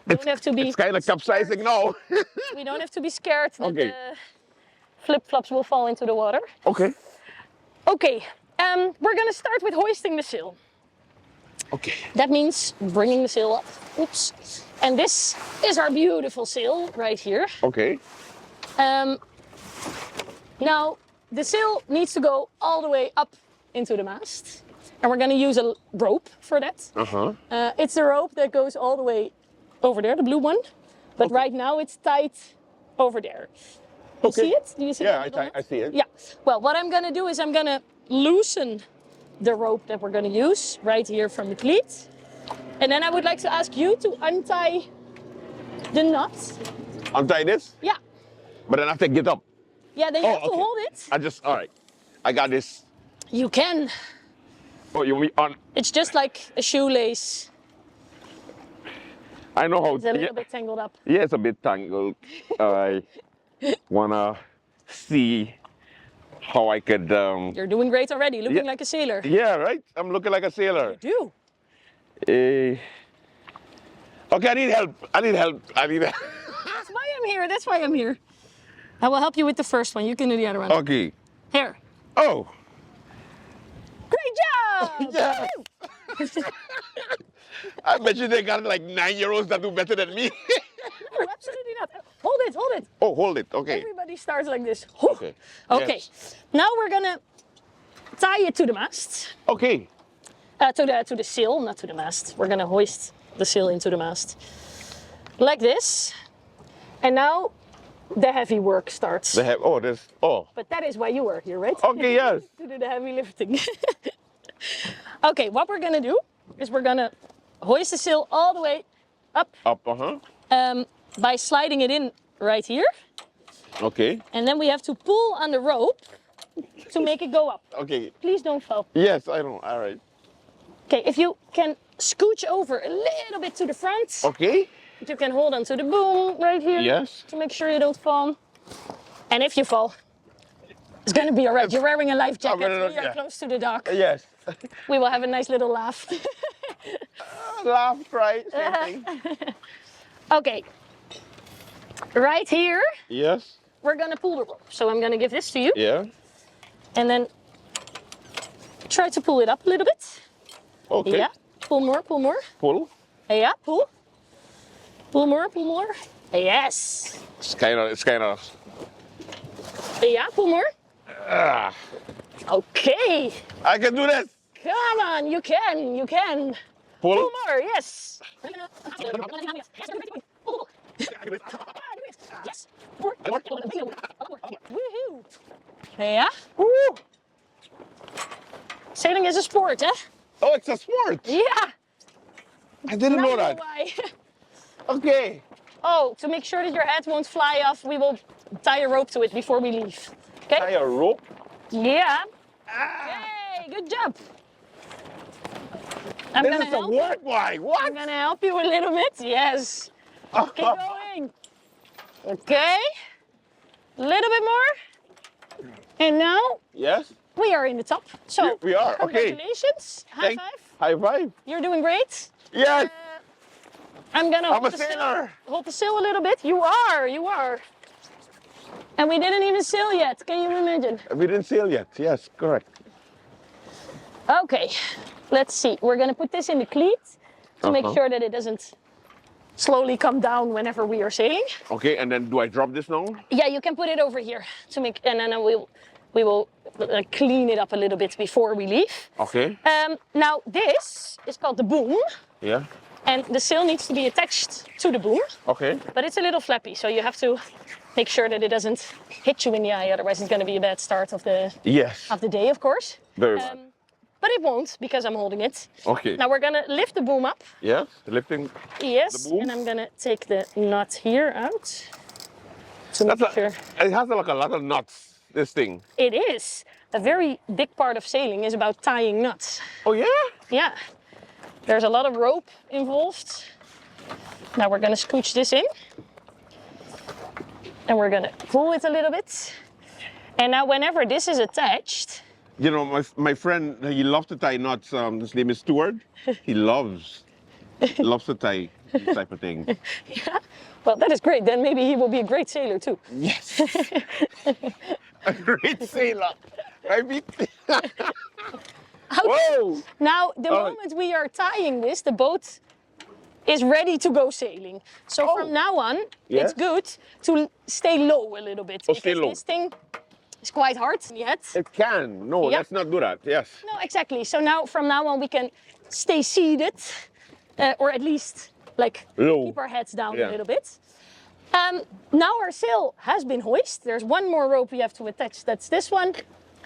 don't have to be. It's kind of capsizing now. We don't have to be scared that Okay. the flip-flops will fall into the water. Okay. Okay. We're gonna start with hoisting the sail. Okay. That means bringing the sail up. Oops. And this is our beautiful sail right here. Okay. Now, the sail needs to go all the way up into the mast. And we're going to use a rope for that. Uh-huh. It's a rope that goes all the way over there, the blue one. But right now it's tied over there. You Okay. see it? Do you see Yeah, it? I see it. Yeah. Well, what I'm going to do is I'm going to loosen the rope that we're going to use right here from the cleat. And then I would like to ask you to untie the knot. Untie this, Yeah. but then I have to get up. Yeah, then you have to okay. hold it. All right. I got this. You can. Oh, you mean on? It's just like a shoelace. I know how. It's a little bit tangled up. Yeah, it's a bit tangled. I wanna see how I could. You're doing great already, looking Yeah. like a sailor. Yeah, right. I'm looking like a sailor. Do. Okay, I need help. I need help. That's why I'm here. That's why I'm here. I will help you with the first one. You can do the other one. Okay. Here. Oh. Great job! Yes. I bet you they got like 9-year-olds that do better than me. No, absolutely not. Hold it, hold it. Oh, hold it. Okay. Everybody starts like this. Okay. Okay. Yes. Now we're gonna tie it to the mast. Okay. To the sail, not to the mast. We're gonna hoist the sail into the mast. Like this. And now the heavy work starts. They have. Oh, there's. Oh. But that is why you are here, right? Okay. Yes. To do the heavy lifting. Okay, what we're gonna do is we're gonna hoist the sail all the way up Up. by sliding it in right here. Okay. And then we have to pull on the rope to make it go up. Okay. Please don't fall. Yes, I know. All right. Okay, if you can scooch over a little bit to the front, Okay. you can hold on to the boom right here Yes. to make sure you don't fall. And if you fall, it's gonna be all right. You're wearing a life jacket. We are yeah. close to the dock. Yes. We will have a nice little laugh. Laugh, cry, same thing. Okay. Right here, Yes. we're gonna pull the rope. So I'm gonna give this to you. Yeah. And then try to pull it up a little bit. Okay. Yeah. Pull more, pull more. Pull. Yeah, pull. Pull more, pull more. Yes. It's kind of. Yeah, pull more. Ah. Okay. I can do this. Come on, you can, you can. Pull. Pull more, yes. Yes. Woohoo. Yeah. Woo. Sailing is a sport, eh? Oh, it's a sport. Yeah. I didn't Now know you that. why. Okay. Oh, to make sure that your hat won't fly off, we will tie a rope to it before we leave. Okay? Tie a rope? Yeah. Yay, good job. I'm This gonna is some help you. work, boy. What? I'm gonna help you a little bit. Yes. Keep going. Okay. A little bit more. And now Yes? we are in the top. So We are, okay. congratulations. High five. High five. You're doing great. Yes. I'm gonna I'm hold a the sail. sailor. Hold the sail a little bit. You are. And we didn't even sail yet. Can you imagine? We didn't sail yet. Yes, correct. Okay. Let's see. We're gonna put this in the cleat to make sure that it doesn't slowly come down whenever we are sailing. Okay, and then do I drop this now? Yeah, you can put it over here to make, and then we will clean it up a little bit before we leave. Okay. Now this is called the boom, Yeah. and the sail needs to be attached to the boom, Okay. but it's a little flappy, so you have to make sure that it doesn't hit you in the eye, otherwise it's going to be a bad start of the day, of course. Very well. But it won't, because I'm holding it. Okay. Now we're going to lift the boom up. Yes, lifting. Yes, The boom? and I'm going to take the knot here out. To make sure. It has like a lot of knots, this thing. It is. A very big part of sailing is about tying knots. Oh, yeah? Yeah. There's a lot of rope involved. Now we're going to scooch this in. And we're going to pull it a little bit. And now whenever this is attached... You know, my friend, he loves to tie knots. His name is Stuart. He loves to tie this type of thing. Yeah. Well, that is great. Then maybe he will be a great sailor too. Yes. A great sailor. Right? Whoa! Now, the moment we are tying this, the boat is ready to go sailing. So from now on, it's good to stay low a little bit. Oh, stay low. This thing is quite hard yet. It can. No, Yep. let's not do that. Yes. No, exactly. So now, from now on, we can stay seated, or at least like Low. keep our heads down Yeah. a little bit. Now our sail has been hoisted. There's one more rope we have to attach. That's this one,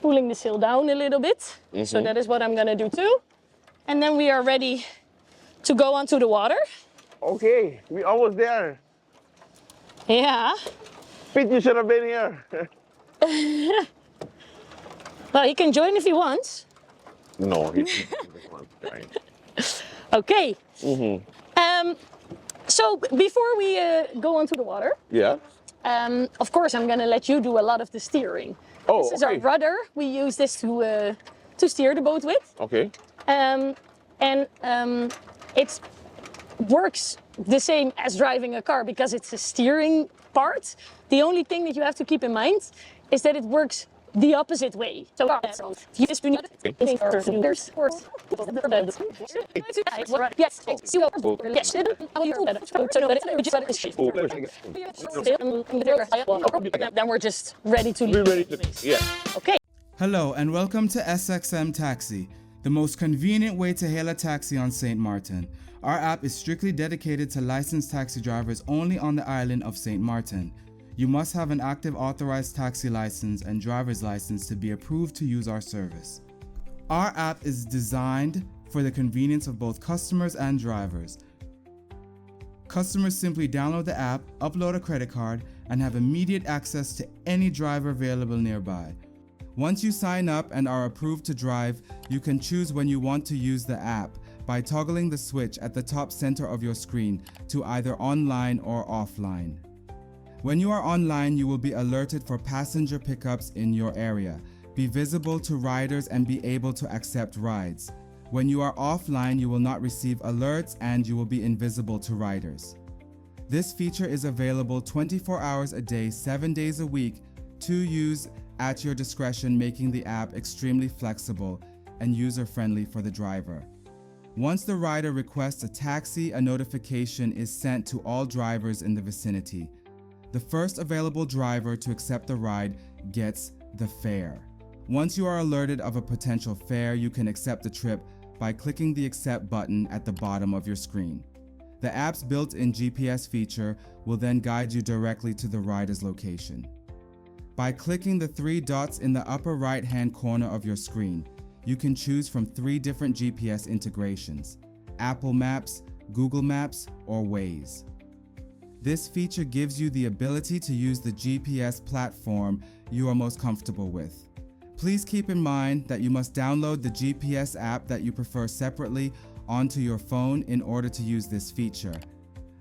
pulling the sail down a little bit. So that is what I'm gonna do too. And then we are ready to go onto the water. Okay, we almost there. Yeah. Pete, you should have been here. Well, he can join if he wants. No, he doesn't want to join. Okay. So before we go onto the water, Yeah. of course, I'm gonna let you do a lot of the steering. Oh, This is our okay. rudder. We use this to steer the boat with. Okay. It works the same as driving a car because it's a steering part. The only thing that you have to keep in mind is that it works the opposite way. So you just do not then we're just ready to leave. We're ready to. Yeah. Okay. Hello and welcome to SXM Taxi, the most convenient way to hail a taxi on St. Martin. Our app is strictly dedicated to licensed taxi drivers only on the island of St. Martin. You must have an active authorized taxi license and driver's license to be approved to use our service. Our app is designed for the convenience of both customers and drivers. Customers simply download the app, upload a credit card, and have immediate access to any driver available nearby. Once you sign up and are approved to drive, you can choose when you want to use the app by toggling the switch at the top center of your screen to either online or offline. When you are online, you will be alerted for passenger pickups in your area, be visible to riders, and be able to accept rides. When you are offline, you will not receive alerts and you will be invisible to riders. This feature is available 24 hours a day, 7 days a week to use at your discretion, making the app extremely flexible and user-friendly for the driver. Once the rider requests a taxi, a notification is sent to all drivers in the vicinity. The first available driver to accept the ride gets the fare. Once you are alerted of a potential fare, you can accept the trip by clicking the Accept button at the bottom of your screen. The app's built-in GPS feature will then guide you directly to the rider's location. By clicking the 3 dots in the upper right-hand corner of your screen, you can choose from 3 different GPS integrations: Apple Maps, Google Maps, or Waze. This feature gives you the ability to use the GPS platform you are most comfortable with. Please keep in mind that you must download the GPS app that you prefer separately onto your phone in order to use this feature.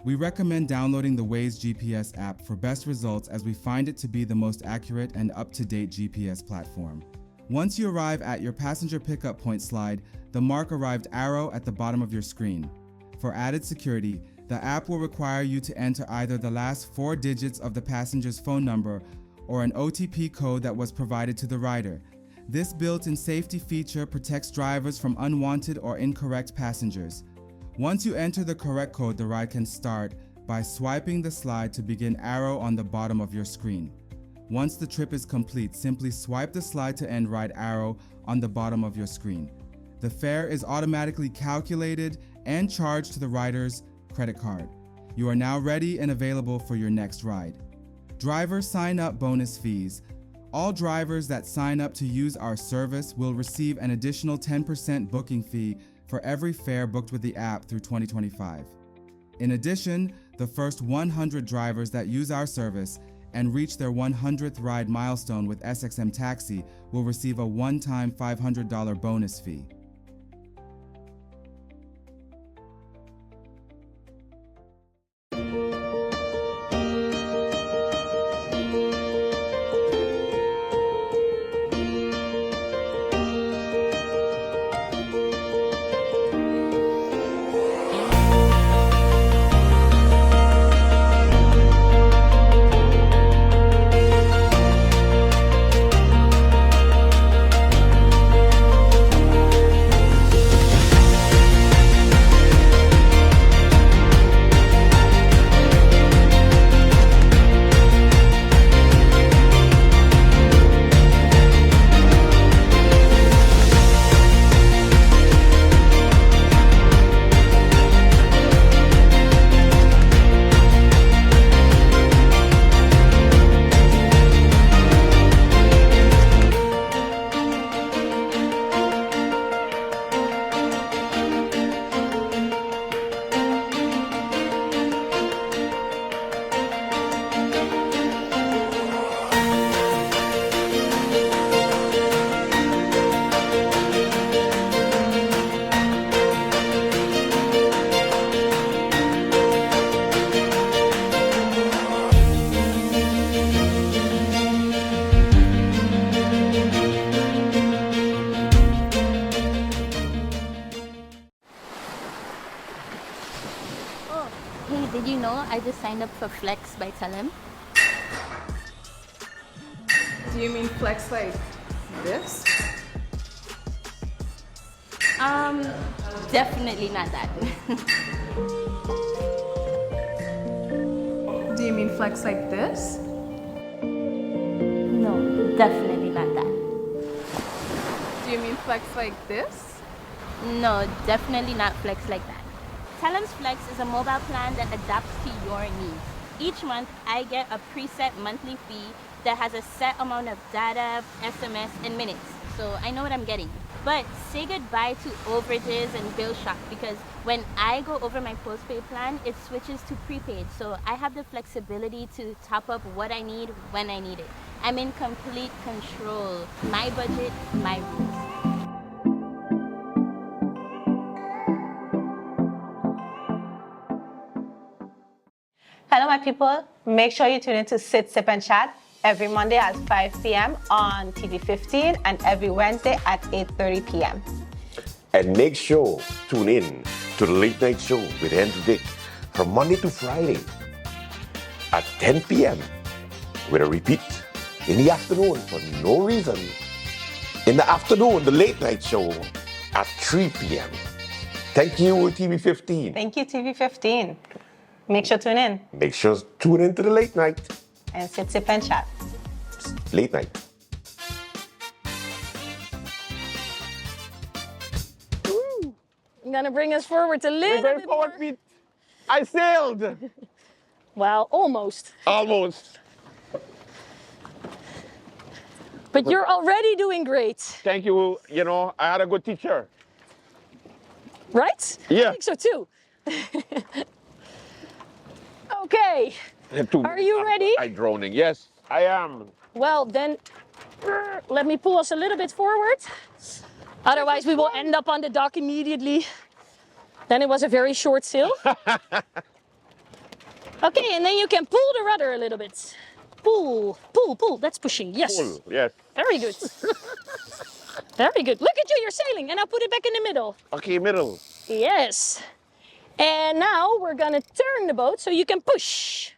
We recommend downloading the Waze GPS app for best results as we find it to be the most accurate and up-to-date GPS platform. Once you arrive at your passenger pickup point slide, the Mark Arrived arrow at the bottom of your screen. For added security, the app will require you to enter either the last 4 digits of the passenger's phone number or an OTP code that was provided to the rider. This built-in safety feature protects drivers from unwanted or incorrect passengers. Once you enter the correct code, the ride can start by swiping the slide to begin arrow on the bottom of your screen. Once the trip is complete, simply swipe the slide to end ride arrow on the bottom of your screen. The fare is automatically calculated and charged to the rider's credit card. You are now ready and available for your next ride. Driver sign-up bonus fees. All drivers that sign up to use our service will receive an additional 10% booking fee for every fare booked with the app through 2025. In addition, the first 100 drivers that use our service and reach their 100th ride milestone with SXM Taxi will receive a one-time $500 bonus fee. Did you know I just signed up for Flex by Telem? Do you mean flex like this? Definitely not that. Do you mean flex like this? No, definitely not that. Do you mean flex like this? No, definitely not Flex like that. Telem's Flex is a mobile plan that adapts to your needs. Each month, I get a preset monthly fee that has a set amount of data, SMS, and minutes, so I know what I'm getting. But say goodbye to overages and bill shock, because when I go over my postpaid plan, it switches to prepaid, so I have the flexibility to top up what I need when I need it. I'm in complete control. My budget, my rules. Hello, my people. Make sure you tune in to Sit, Sip, and Chat every Monday at 5 p.m. on TV 15 and every Wednesday at 8:30 p.m. And make sure tune in to the Late Night Show with Andrew Dick from Monday to Friday at 10 p.m. with a repeat in the afternoon for no reason. In the afternoon, the Late Night Show at 3 p.m. Thank you, TV 15. Thank you, TV 15. Make sure to tune in. Make sure to tune in to the Late Night. And Sit, Sip, and Chat. Late Night. Woo. I'm gonna bring us forward a little bit more. I sailed. Well, almost. Almost. But you're already doing great. Thank you. You know, I had a good teacher. Right? Yeah. I think so too. Okay. Are you ready? I'm droning. Yes, I am. Well, then let me pull us a little bit forward. Otherwise, we will end up on the dock immediately. Then it was a very short sail. Okay, and then you can pull the rudder a little bit. Pull, pull, pull. That's pushing. Yes. Pull, yes. Very good. Very good. Look at you, you're sailing. And I'll put it back in the middle. Okay, middle. Yes. And now we're gonna turn the boat so you can push.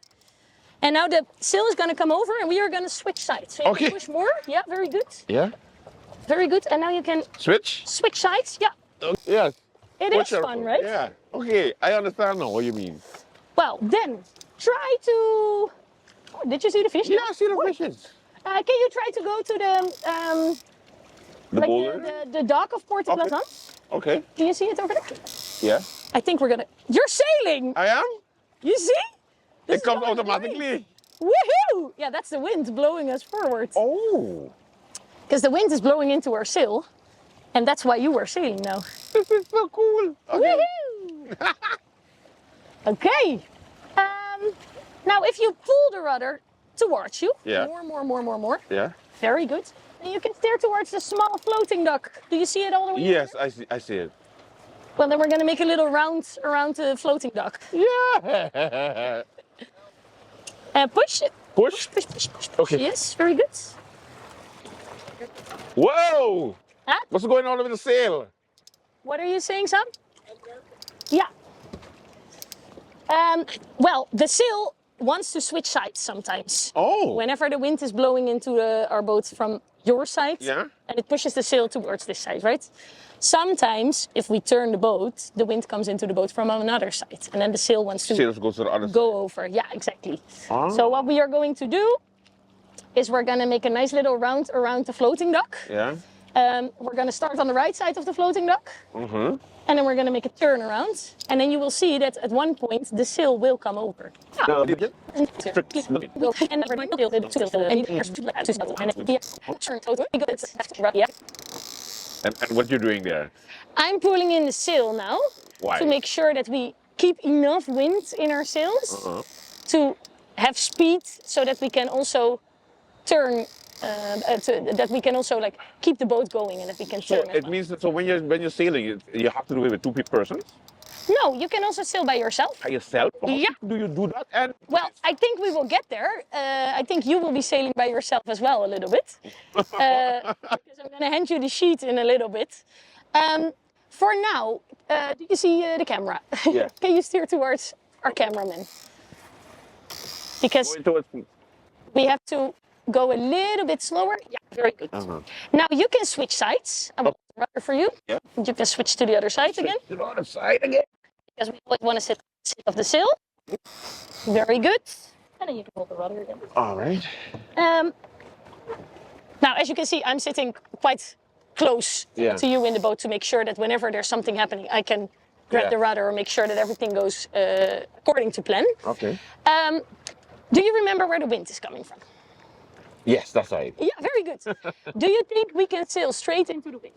And now the sail is gonna come over and we are gonna switch sides. So you can push more. Yeah, very good. Yeah. Very good. And now you can Switch sides. Yeah. Yes. It is fun, right? Yeah. Okay, I understand now what you mean. Well, then try to. Oh, did you see the fish? Yeah, I see the fishes. Can you try to go to The boulder? the dock of Port de Plaisance? Okay. Can you see it over there? Yeah. I think we're gonna. You're sailing. I am. You see? It comes automatically. Woohoo! Yeah, that's the wind blowing us forward. Oh. Because the wind is blowing into our sail, and that's why you are sailing now. This is so cool. Okay. Woohoo! Okay. Now, if you pull the rudder towards you, Yeah. more. Yeah. Very good. And you can steer towards the small floating dock. Do you see it all the way? Yes, I see it. Well, then we're going to make a little round around the floating dock. Yeah. And push it. Push? Push. Okay. Yes, very good. Whoa! Huh? What's going on with the sail? What are you saying, Sam? Yeah. Well, the sail wants to switch sides sometimes. Oh. Whenever the wind is blowing into our boat from your side, Yeah. and it pushes the sail towards this side, right? Sometimes, if we turn the boat, the wind comes into the boat from another side, and then the sail wants to Sails goes to the other go over. Yeah, exactly. Ah. So what we are going to do is we're going to make a nice little round around the floating dock. Yeah. We're going to start on the right side of the floating dock. Mm-hmm. And then we're going to make a turn around. And then you will see that at one point the sail will come over. And what you're doing there? I'm pulling in the sail now. Why? To make sure that we keep enough wind in our sails to have speed so that we can also turn, that we can also like keep the boat going and that we can So turn. it means that when you're sailing, you have to do it with two persons? No, you can also sail by yourself. By yourself? How Yeah. do you do that? And Well, I think we will get there. I think you will be sailing by yourself as well a little bit. Because I'm going to hand you the sheet in a little bit. For now, do you see the camera? Yeah. Can you steer towards our cameraman? Because we have to go a little bit slower. Yeah, very good. Now you can switch sides. I will rudder for you. Yeah. You can switch to the other side again. To the other side again. Because we always want to sit of the sail. Very good. And then you can hold the rudder again. All right. Now, as you can see, I'm sitting quite close to you in the boat to make sure that whenever there's something happening, I can grab the rudder or make sure that everything goes according to plan. Okay. Do you remember where the wind is coming from? Yes, that's right. Yeah, very good. Do you think we can sail straight into the wind?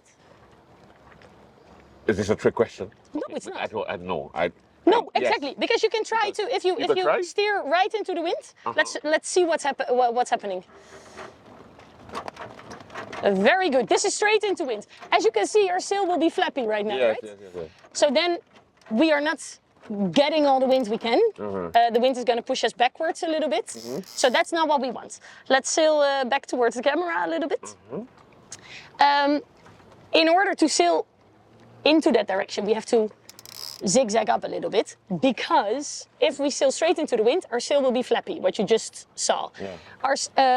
Is this a trick question? No, it's not. I don't know. No, exactly. Because you can try to, if you try? steer right into the wind, let's see what's happening. Very good. This is straight into wind. As you can see, our sail will be flappy right now, right? Yes. So then we are not getting all the wind we can. The wind is going to push us backwards a little bit. So that's not what we want. Let's sail back towards the camera a little bit. In order to sail into that direction, we have to zigzag up a little bit, because if we sail straight into the wind, our sail will be flappy, what you just saw. Our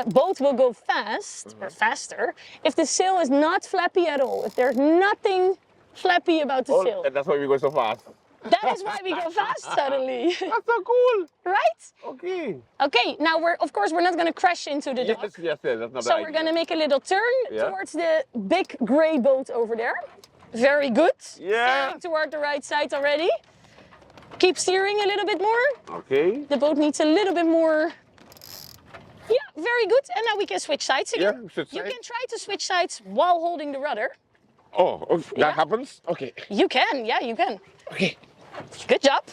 boat will go fast, or faster, if the sail is not flappy at all, if there's nothing flappy about the sail. And that's why we go so fast. That is why we go fast suddenly. That's so cool. Right? Okay. Okay, now of course we're not going to crash into the dock. Yes, that's not So we're going to make a little turn towards the big grey boat over there. Very good. Yeah. Steering toward the right side already. Keep steering a little bit more. Okay. The boat needs a little bit more. Yeah, very good. And now we can switch sides again. Yeah, you can try to switch sides while holding the rudder. Oh, okay. That happens? Okay. You can, yeah, you can. Okay. Good job.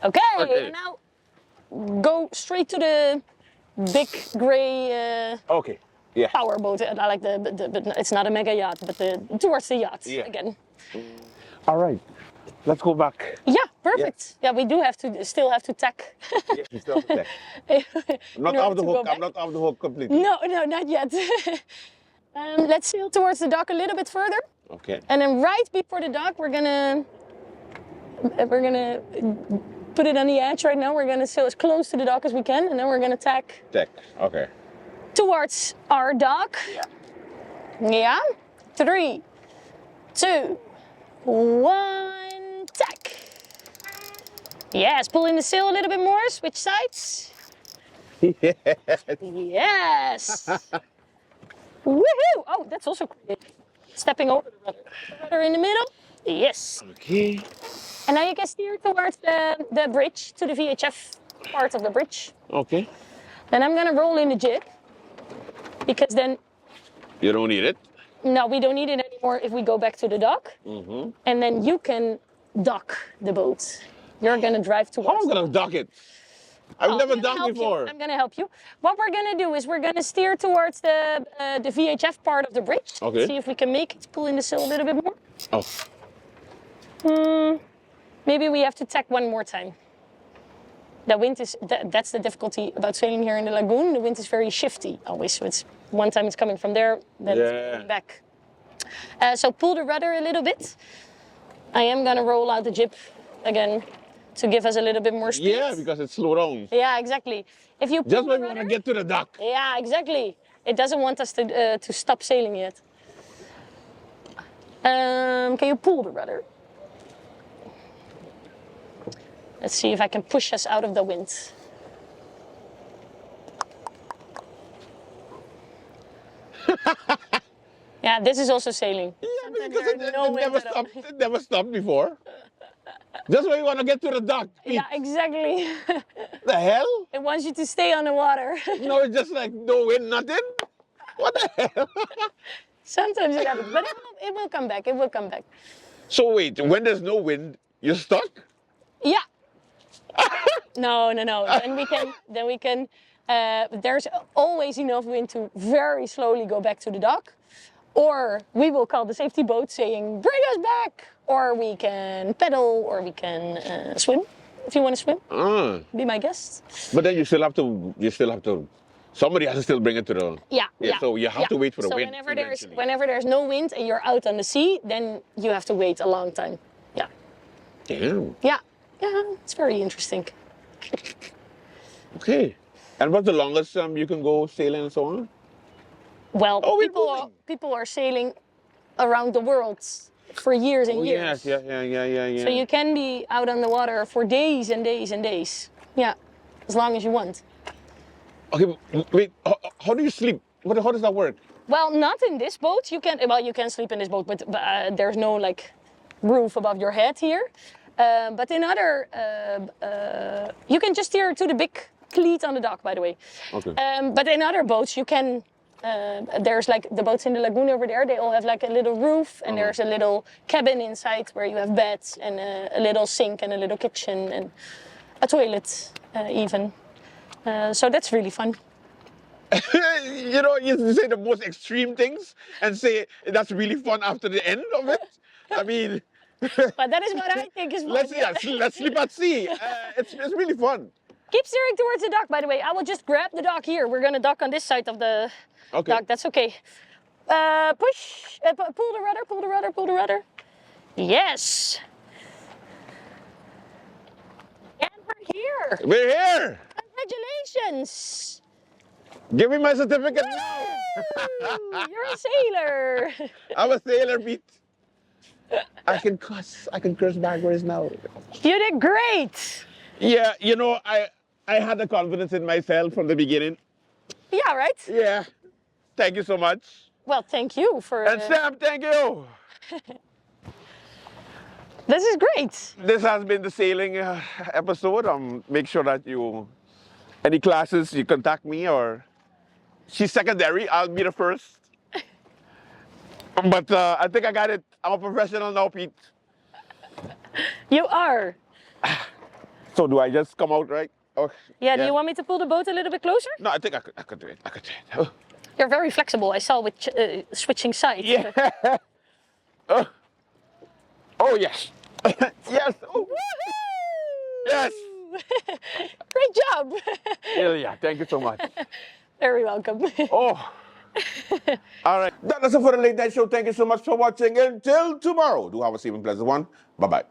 Okay, and now go straight to the big gray Okay. Yeah. power boat. I like but it's not a mega yacht, but towards the yacht again. All right. Let's go back. Yeah, perfect. Yeah, we do still have to tack. Yeah, we still have to tack. Not off the hook. I'm not off the hook completely. No, not yet. Let's sail towards the dock a little bit further. Okay. And then right before the dock, we're gonna put it on the edge right now. We're gonna sail as close to the dock as we can, and then we're gonna tack. Tack. Okay. Towards our dock. Yeah. 3, 2, 1, tack. Yes, pull in the sail a little bit more. Switch sides. Yes. Woohoo! Oh, that's also great. Stepping over the rudder. Rudder in the middle. Yes. Okay. And now you can steer towards the bridge, to the VHF part of the bridge. Okay. Then I'm gonna roll in the jib, because then... You don't need it? No, we don't need it anymore if we go back to the dock. Mm-hmm. And then you can dock the boat. You're gonna drive towards... How am I gonna dock it? I've never docked before. I'm gonna help you. What we're gonna do is we're gonna steer towards the VHF part of the bridge. Okay. See if we can make it pull in the sail a little bit more. Oh. Maybe we have to tack one more time. The wind is, that's the difficulty about sailing here in the lagoon. The wind is very shifty always. So it's one time it's coming from there, then it's coming back. So pull the rudder a little bit. I am gonna roll out the jib again to give us a little bit more speed. Yeah, because it's slow down. Yeah, exactly. If you pull just when we want to get to the dock. Yeah, exactly. It doesn't want us to stop sailing yet. Can you pull the rudder? Let's see if I can push us out of the wind. Yeah, this is also sailing. Yeah, because it never stopped before. Just when you want to get to the dock. Yeah, exactly. The hell? It wants you to stay on the water. No, it's just like no wind, nothing. What the hell? Sometimes it happens, but it will come back. It will come back. So wait, when there's no wind, you're stuck? Yeah. No. Then we can. There's always enough wind to very slowly go back to the dock, or we will call the safety boat saying, "Bring us back," or we can pedal, or we can swim. If you want to swim, be my guest. But then you still have to. Somebody has to still bring it to the. Yeah. So you have to wait for the so wind. Whenever there's no wind and you're out on the sea, then you have to wait a long time. Yeah. Damn. Yeah, it's very interesting. Okay. And what's the longest you can go sailing and so on? Well, people are sailing around the world for years and years. Yes, yeah. So you can be out on the water for days and days and days. Yeah, as long as you want. Okay, wait. How do you sleep? How does that work? Well, not in this boat. You can sleep in this boat, but there's no like roof above your head here. But in other, you can just steer to the big cleat on the dock, by the way. Okay. But in other boats, you can. There's like the boats in the lagoon over there. They all have like a little roof, and there's a little cabin inside where you have beds and a little sink and a little kitchen and a toilet even. So that's really fun. You know, you say the most extreme things and say that's really fun after the end of it. I mean. But that is what I think is fun. Let's sleep at sea. It's really fun. Keep steering towards the dock, by the way. I will just grab the dock here. We're going to dock on this side of the dock. That's okay. Push. Pull the rudder. Yes. And we're here. We're here. Congratulations. Give me my certificate now. You're a sailor. I'm a sailor, Pete. I can curse backwards now. You did great. Yeah, you know, I had the confidence in myself from the beginning. Yeah, right? Yeah. Thank you so much. Well, thank you for... And Sam, thank you. This is great. This has been the sailing episode. Make sure that any classes, you contact me, or she's secondary, I'll be the first. But I think I got it. I'm a professional now, Pete. You are. So do I just come out, right? Oh, Yeah, do you want me to pull the boat a little bit closer? No, I think I could do it. I could do it. Oh. You're very flexible. I saw with switching sides. Yeah. Oh, yes. Yes. Oh. Yes. Great job. Yeah, thank you so much. Very welcome. Oh. All right. That is it for the late night show. Thank you so much for watching. Until tomorrow. Do have a safe and pleasant one. Bye-bye.